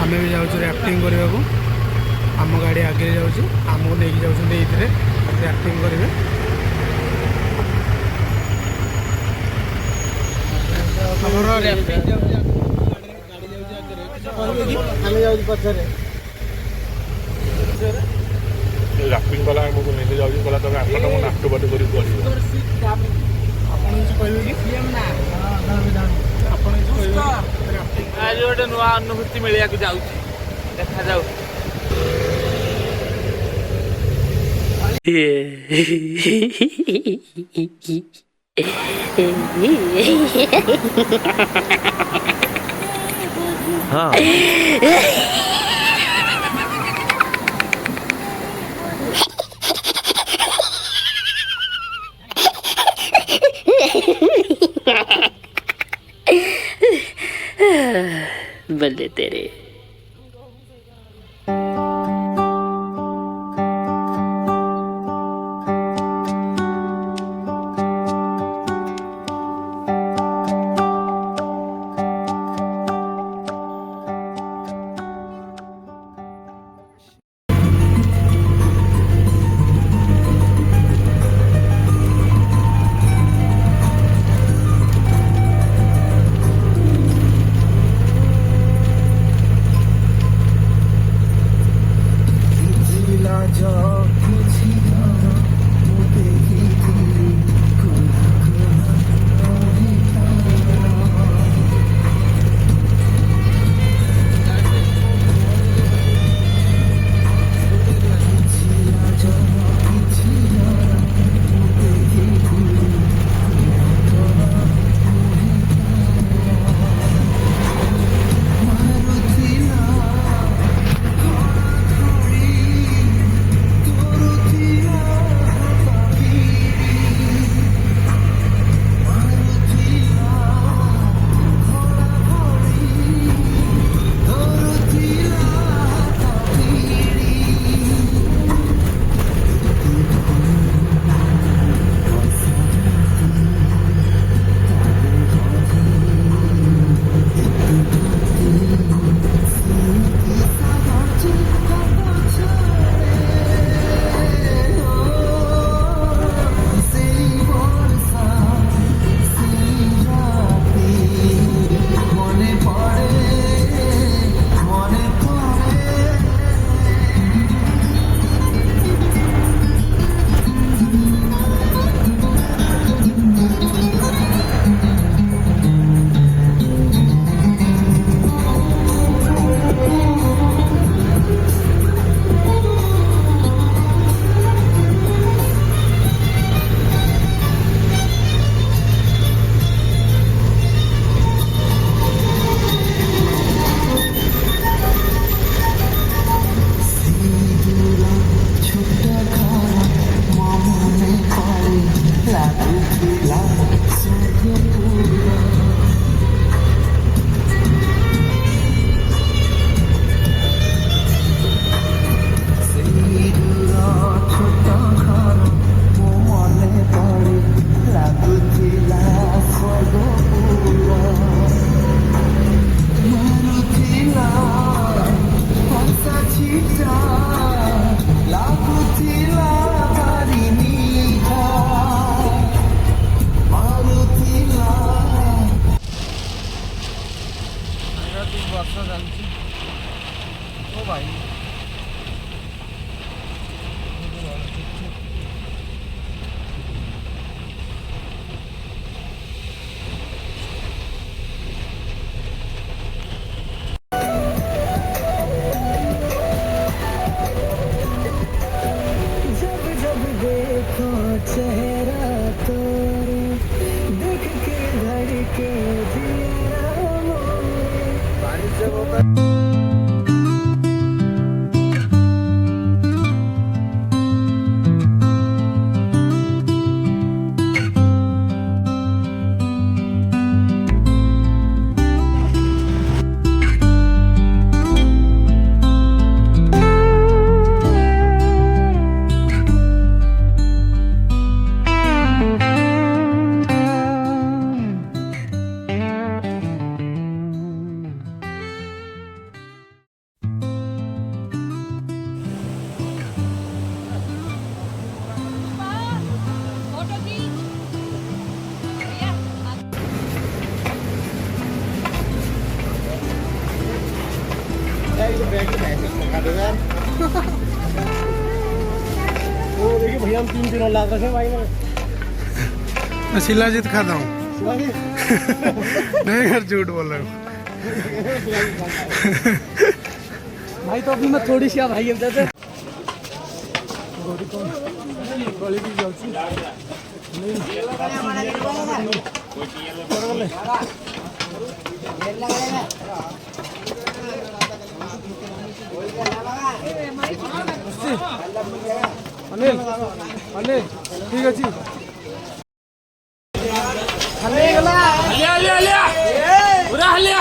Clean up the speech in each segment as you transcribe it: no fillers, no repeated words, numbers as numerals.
आमे भी जाऊँ राफ्टिंग करने को। आम गाड़ी आगे जाऊँ आमको नहीं जाऊँ ये राफ्टिंग करेंगे। ରାପିଂ କଲା ଆମକୁ ନେଇକି ଯାଉଛି କହିଲା ତମେ ଆସ ତମ ନାଟୁ ବାଟୁ କରି ପଡ଼ିବ। ଆପଣ କିଛି କହିବେ କି? ଆପଣ କିଛି କହିବେ? ଆଜି ଗୋଟେ ନୂଆ ଅନୁଭୂତି ମିଳିବାକୁ ଯାଉଛି, ଦେଖାଯାଉ। हाँ बल्ले तेरे। वो देखिए भैया हम 3 किलो ला रखे भाई ने मैं शिलाजीत खाता हूँ। नहीं यार झूठ बोल रहा हूँ। भाई तो अभी मैं थोड़ी सी भाई अब देते अनिल अनिल ठीक अच्छी पूरा हलिया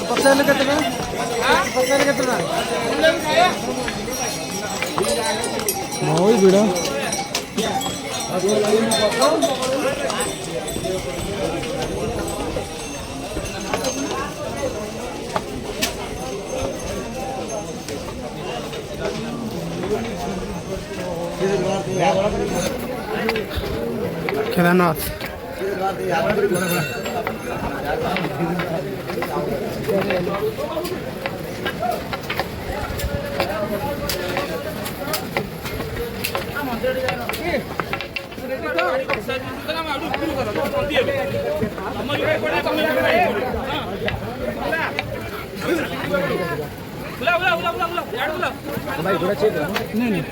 पचास कितना बहुत भिड़ केदारनाथ नहीं नहीं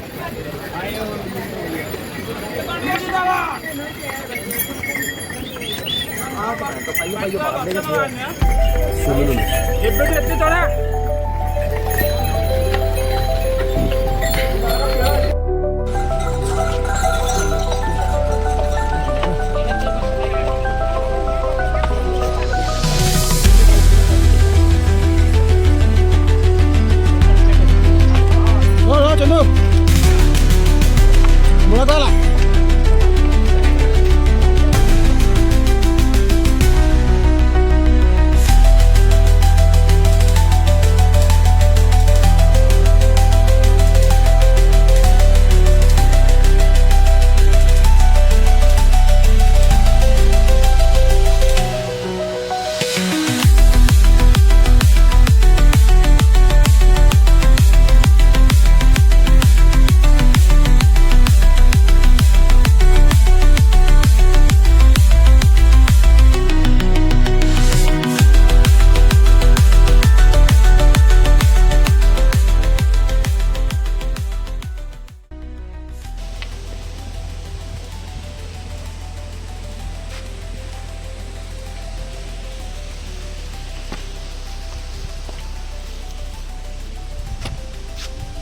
चलो बोला ताला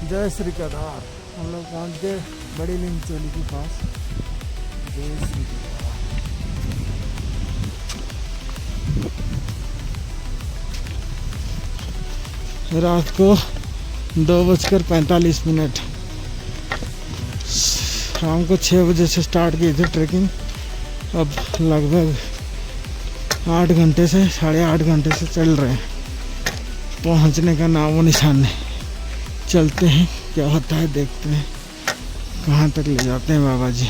जय श्री केदार हम लोग पहुँच गए बड़ी लिंगचोली के पास। जय श्री केदार रात को 2:45 शाम को 6 बजे से स्टार्ट की थी ट्रैकिंग। अब लगभग 8 घंटे से 8.5 घंटे से चल रहे हैं। पहुंचने का नामो निशान नहीं। चलते हैं क्या होता है देखते हैं कहाँ तक ले जाते हैं बाबा जी।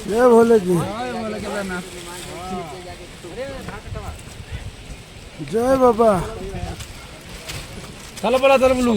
जय भोले जी। जय बाबा चल पला चल बुलू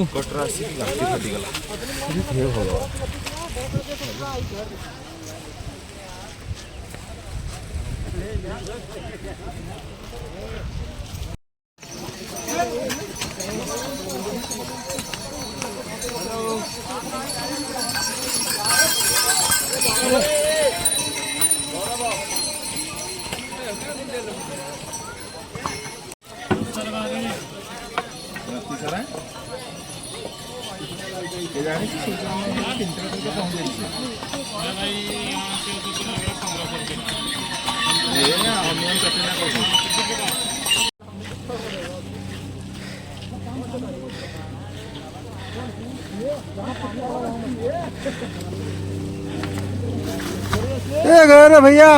ए घर भैया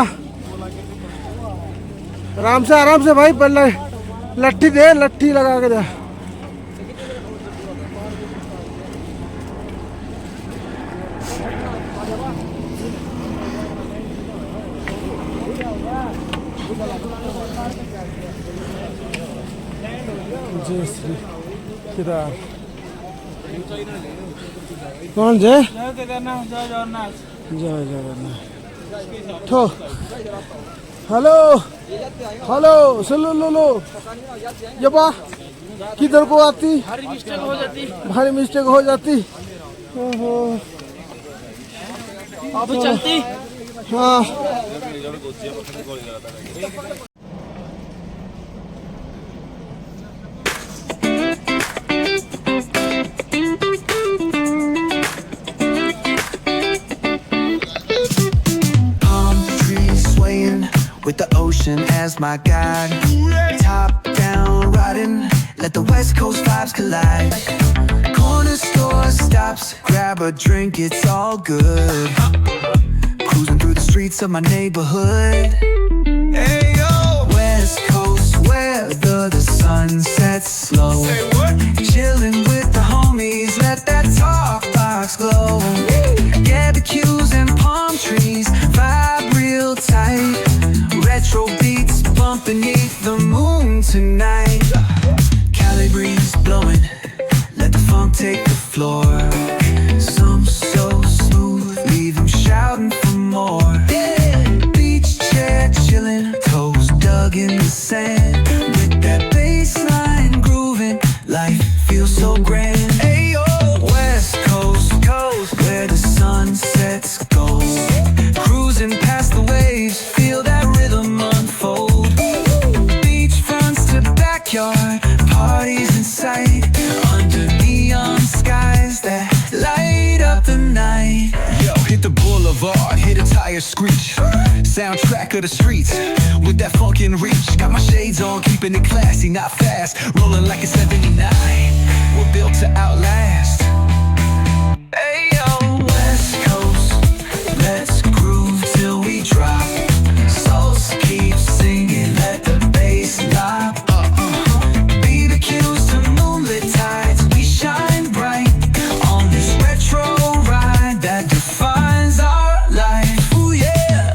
आराम से भाई पहले लट्ठी दे लट्ठी लगा के दे जय श्री केदार कौन जय जय जगन्नाथ ठो हेलो हेलो सुनो लो लो ये बा किधर को आती भारी मिस्टेक हो जाती ओहो अब चलती हाँ with the ocean as my guide. Top down riding, let the west coast vibes collide. Corner store stops, grab a drink, it's all good. Cruising through the streets of my neighborhood. Hey yo, west coast weather, the sun sets slow. Chilling with the homies, let that talk box glow. Barbecues and palm trees, vibe real tight. Retro beats bump beneath the moon tonight. Cali breeze blowing, let the funk take the floor. Some so smooth, leave them shouting for more. Beach chair chilling, toes dug in the sand. With that bass line grooving, life feels so grand. Ayo, west coast, where the sun sets gold. Cruising past the waves, feel that rhythm unfold. Beachfronts to backyard, parties in sight. Under neon skies that light up the night. Yo, hit the boulevard, hit a tire screech. Soundtrack of the streets, with that funkin' reach. Got my shades on, keeping it classy, not fast. Rolling like a 79, we're built to outlast. Hey yo, west coast, let's groove till we drop. Souls keep singing, let the bass drop. BBQs to moonlit tides, we shine bright on this retro ride that defines our life. Ooh yeah.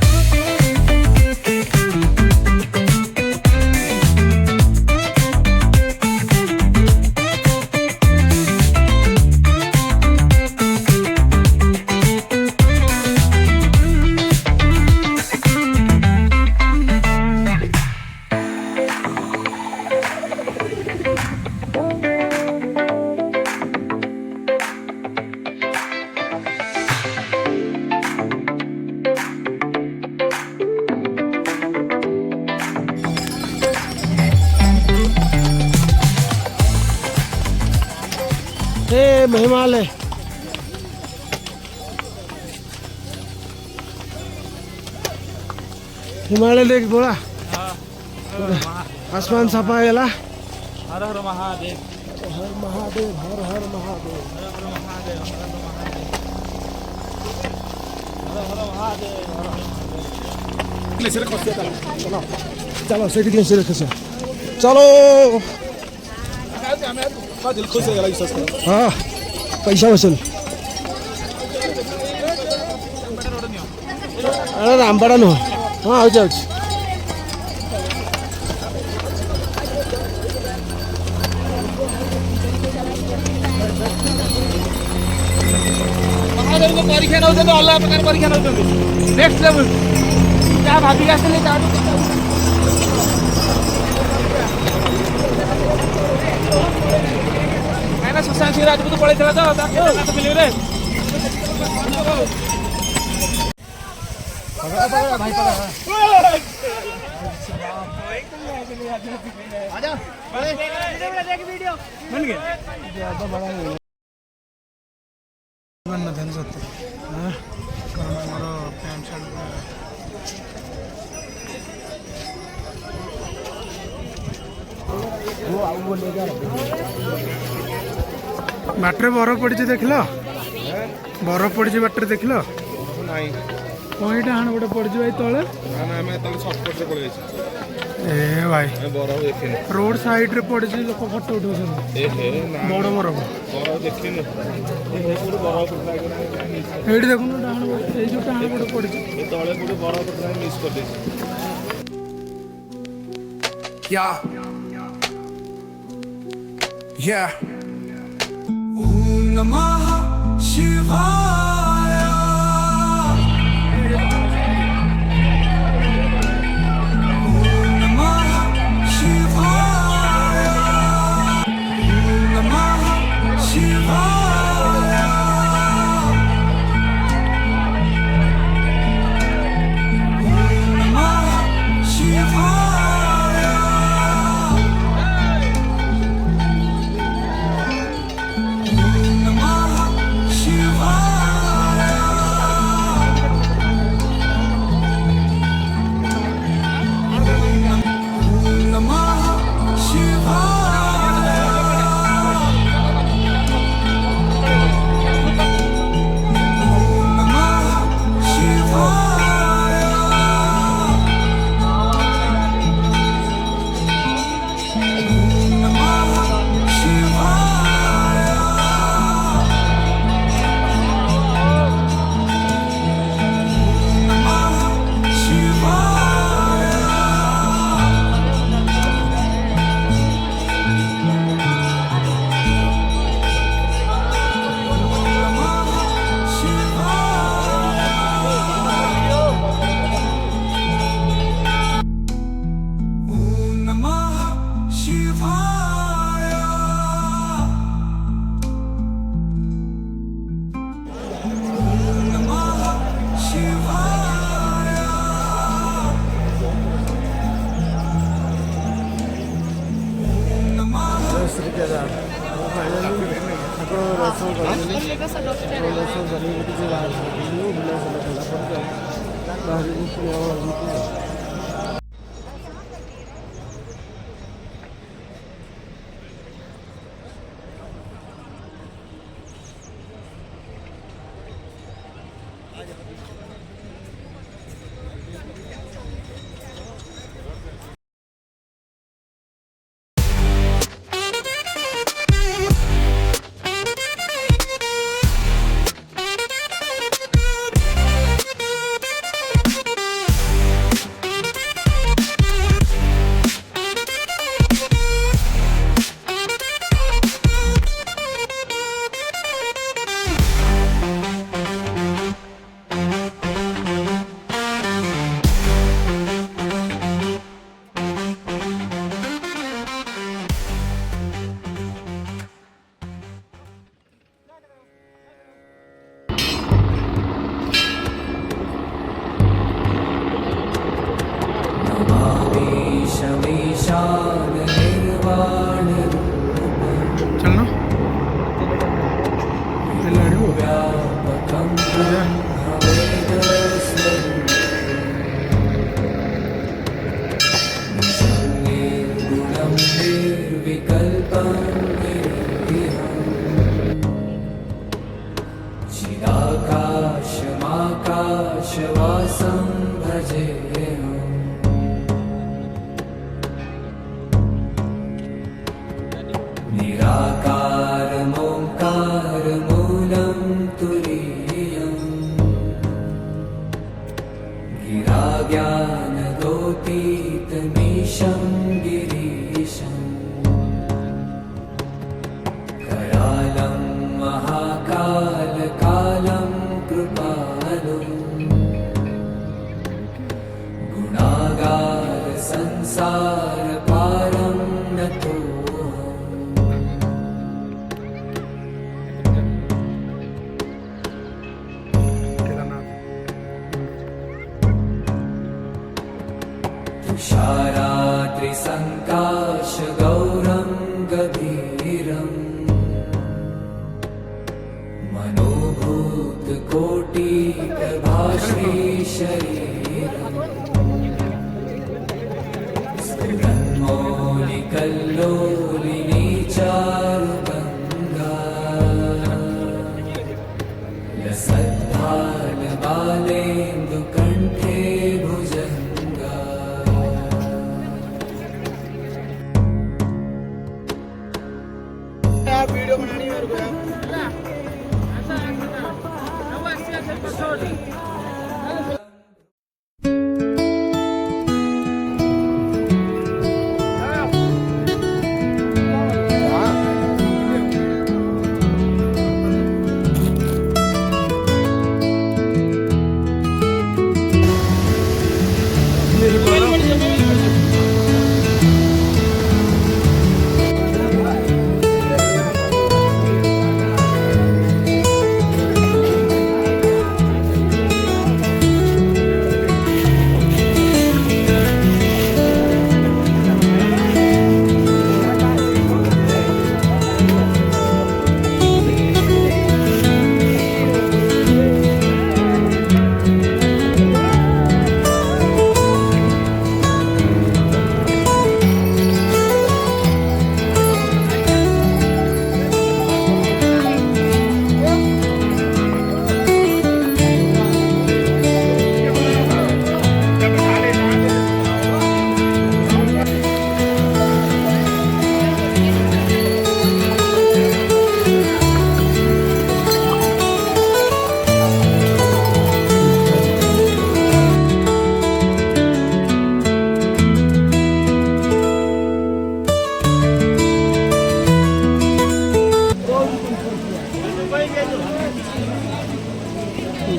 ए महिमालय हिमालय देख बोला आसमान सफा गेला हर हर महादेव हर महादेव हर हर महादेव चलो सेठी के सिर खसा चलो हाँ पैसा वसूल अरे रामपाड़ा नु हाँ हो जाओ परीक्षा नौଛନ୍ତି ଅଲଗା ପ୍ରକାର ପରୀକ୍ଷା ନଉଛନ୍ତି ନେକ୍ସଟ ଲେଭେଲ ଯାହା ଭାବିକି ଆସିଥିଲେ ତାଠୁ କାହିଁକିନା ସୁଶାନ୍ତ ସିଂ ରାଜପୁତ ପଳେଇଥିଲା ତ ତା ଫିଲ୍ମରେ ସତ କାରଣ ଆମର ପ୍ୟାଣ୍ଟ ସାର୍ଟ ବାଟରେ ବରଫ ପଡ଼ିଛି ଦେଖିଲ ବରଫ ପଡ଼ିଛି ବାଟରେ ଦେଖିଲ ନାଇଁ କଇଁଟା ହାଣ ଗୋଟେ ପଡ଼ିଛି ଭାଇ ତଳେ ଆମେ ତାହେଲେ ସର୍ଟକଟ୍ରେ ପଳେଇଛୁ ଏ ଭାଇ ବରଫ ଦେଖିନୁ ରୋଡ ସାଇଡରେ ପଡ଼ିଛି ଲୋକ ଫଟୋ ଉଠଉଛନ୍ତି ବଡ଼ ବରଫ ବରଫ ଦେଖିନୁ କୋଉଠି ବରଫ ଏଇଠି ଦେଖୁନ ଡାହାଣ ଏଇ ଯୋଉ ଡାହାଣ ଗୋଟେ ପଡ଼ିଛି ତଳେ କୋଉଠି ବରଫ ମିସ୍ କରିଦେଇଛି Yeah. Om Namah Shivaya. Om Namah Shivaya. Om Namah Shivaya. Om Namah Shivaya. चलना चिदाकाशमाकाशवासं भजेऽहम् निराकारमोङ्कारमूलं तुरीयम् गिराज्ञानगोतीतमीशं गिरीशम् संसार पारं नतो तुषाराद्रिसङ्काशगौरं गभीरम् मनोभूतकोटिप्रभाश्री शरीरम् स्फुरन्मौलिकल्लोलिनी चारुगङ्गा लसद्भालबालेन्दुकण्ठे भुजङ्गा वीडियो बनानी है मेरे को यार।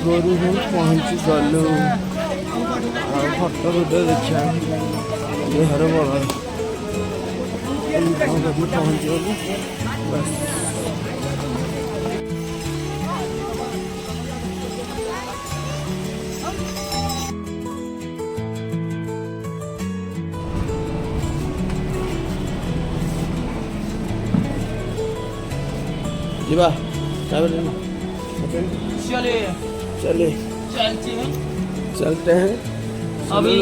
गोरू पहुँची गलु फटो फटो देखा देहर बड़ पहुँची गलु बस जीवा चले चलते हैं अभी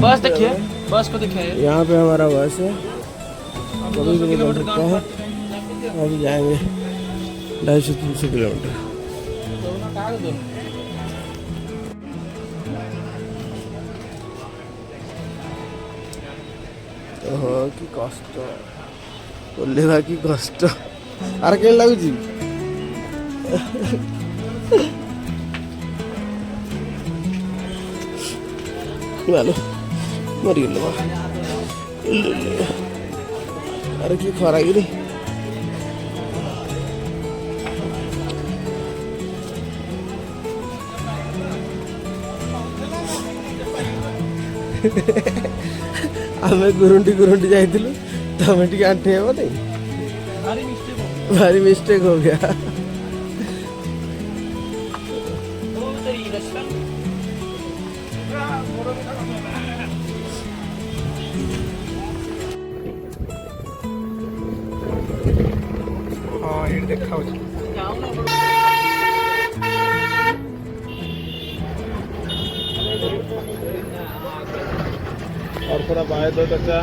बस देखिए, बस को देखिए। यहाँ पे हमारा बस है, कभी भी निकल सकता है। अभी जाएंगे 250-300 किलोमीटर। ओहो कि कष्ट बोलेगा कि कष्ट आर के लगुच मालो मरीगल अरे कि खरा कि आम गुरुंडी गुरुंडी जाइलु तमें टी आंटे हे नहीं भारी मिस्टेक हो गया। हाँ ये देखा और थोड़ा बाय दो कच्चा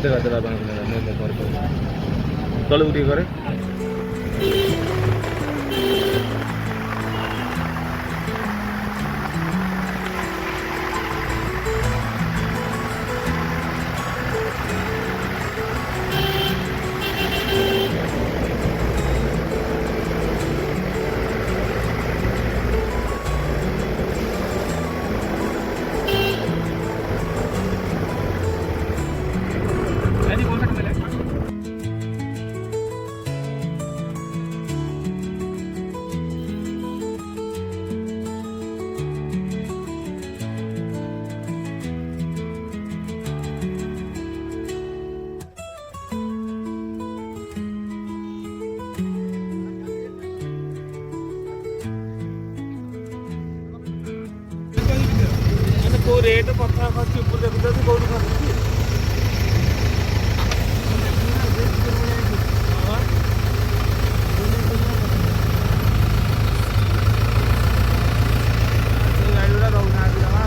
देखा देखा चलो उठी करे ରେଟ୍ ପଥର ଖସି ଉପରେ ଦେଖୁଛନ୍ତି କୋଉଠି ଖସୁଛି। ଗାଡ଼ି ଗୁଡ଼ା ରହୁନାହାନ୍ତି ଜମା।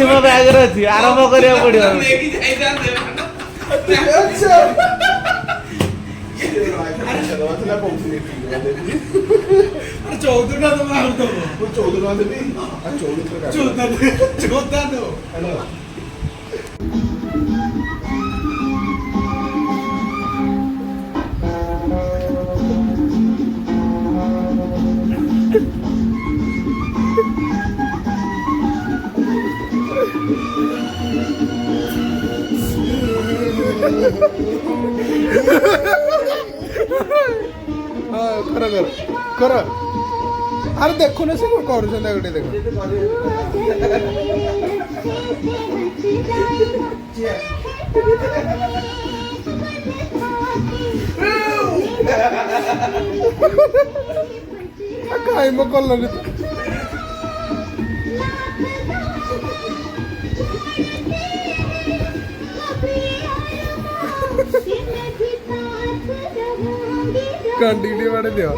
ମୋ ବ୍ୟାଗରେ ଅଛି ଆରମ୍ଭ କରିବାକୁ ପଡିବ। कर अरे देखो ना से कर देखो कहीं मो कल कंटिन्यू मारे दियो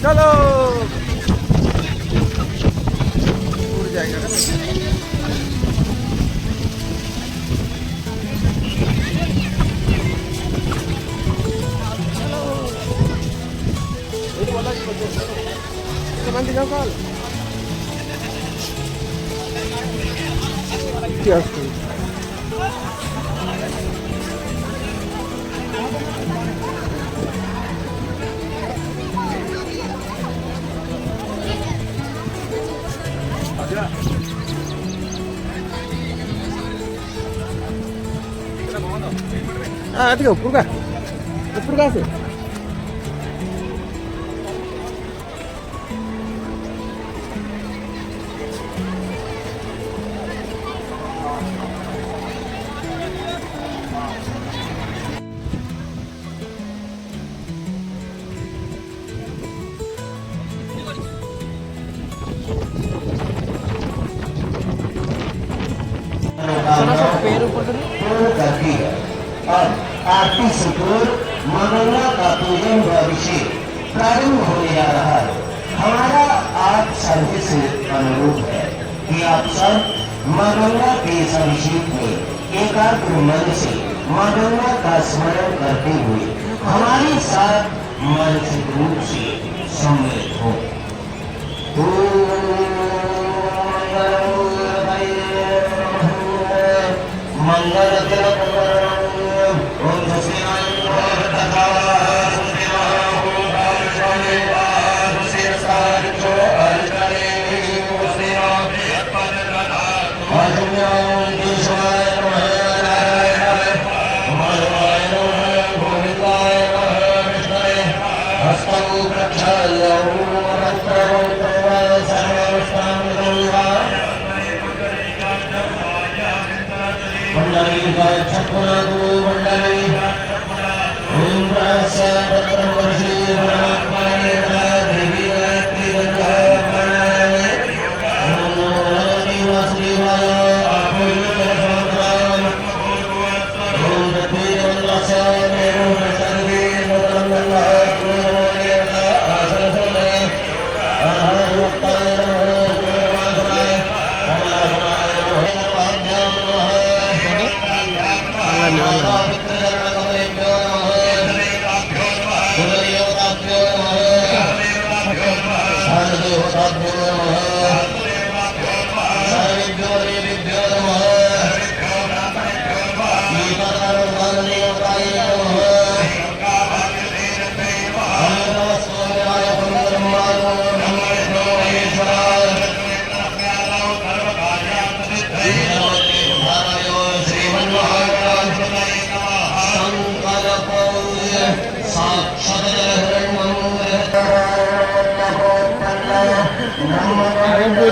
चलो उड़ जाएगा ना। ठीक है ऊपर का से आरती से दूर मनोरंजन का पूजन व अभिषेक प्रारंभ होने जा रहा है। हमारा आज सभी से अनुरोध है कि आप सब मनोरंजन के इस अभिषेक में एकाग्र मन से मनोरंजन का स्मरण करते हुए हमारे साथ मानसिक रूप से सम्मिलित हो।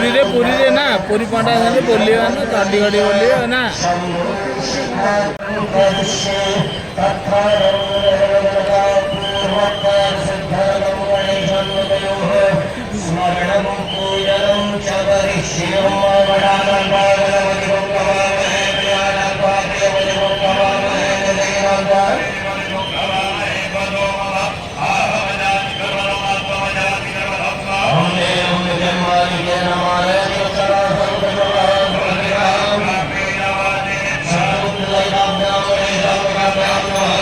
पुरी रे ना पुरी पंडा जाने बोलिए ना गाड़ी गाड़ी बोलिए ना Hare